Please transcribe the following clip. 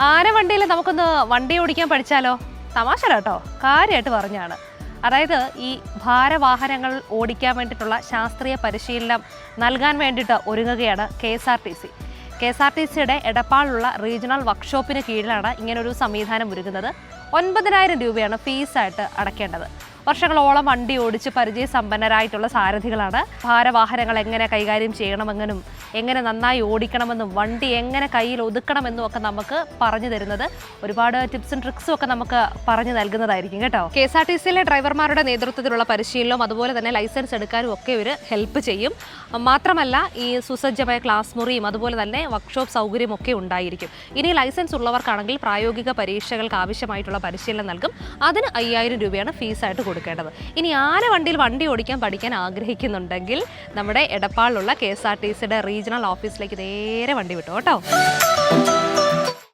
ആന വണ്ടിയിൽ നമുക്കൊന്ന് വണ്ടി ഓടിക്കാൻ പഠിച്ചാലോ? തമാശ കേട്ടോ, കാര്യമായിട്ട് പറഞ്ഞാണ്. അതായത് ഈ ഭാരവാഹനങ്ങൾ ഓടിക്കാൻ വേണ്ടിയിട്ടുള്ള ശാസ്ത്രീയ പരിശീലനം നൽകാൻ വേണ്ടിയിട്ട് ഒരുങ്ങുകയാണ് KSRTC. KSRTCയുടെ എടപ്പാളിലുള്ള റീജിയണൽ വർക്ക്ഷോപ്പിന് കീഴിലാണ് ഇങ്ങനൊരു സംവിധാനം ഒരുങ്ങുന്നത്. 9,000 രൂപയാണ് ഫീസായിട്ട് അടയ്ക്കേണ്ടത്. വർഷങ്ങളോളം വണ്ടി ഓടിച്ച് പരിചയസമ്പന്നരായിട്ടുള്ള സാരഥികളാണ് ഭാരവാഹനങ്ങൾ എങ്ങനെ കൈകാര്യം ചെയ്യണമെന്നും എങ്ങനെ നന്നായി ഓടിക്കണമെന്നും വണ്ടി എങ്ങനെ കയ്യിൽ ഒതുക്കണമെന്നും ഒക്കെ നമുക്ക് പറഞ്ഞു തരുന്നത്. ഒരുപാട് ടിപ്സും ട്രിക്സും ഒക്കെ നമുക്ക് പറഞ്ഞു നൽകുന്നതായിരിക്കും കേട്ടോ. KSRTCയിലെ ഡ്രൈവർമാരുടെ നേതൃത്വത്തിലുള്ള പരിശീലനവും അതുപോലെ തന്നെ ലൈസൻസ് എടുക്കാനും ഒക്കെ ഇവർ ഹെൽപ്പ് ചെയ്യും. മാത്രമല്ല ഈ സുസജ്ജമായ ക്ലാസ് മുറിയും അതുപോലെ തന്നെ വർക്ക്ഷോപ്പ് സൗകര്യം ഒക്കെ ഉണ്ടായിരിക്കും. ഇനി ലൈസൻസ് ഉള്ളവർക്കാണെങ്കിൽ പ്രായോഗിക പരീക്ഷകൾക്ക് ആവശ്യമായിട്ടുള്ള പരിശീലനം നൽകും. അതിന് 5,000 രൂപയാണ് ഫീസായിട്ട് കൊടുക്കേണ്ടത്. ഇനി ആന വണ്ടിയിൽ വണ്ടി ഓടിക്കാൻ പഠിക്കാൻ ആഗ്രഹിക്കുന്നുണ്ടെങ്കിൽ നമ്മുടെ എടപ്പാളിലുള്ള KSRTCയുടെ റീജിയണൽ ഓഫീസിലേക്ക് നേരെ വണ്ടി വിട്ടു കേട്ടോ.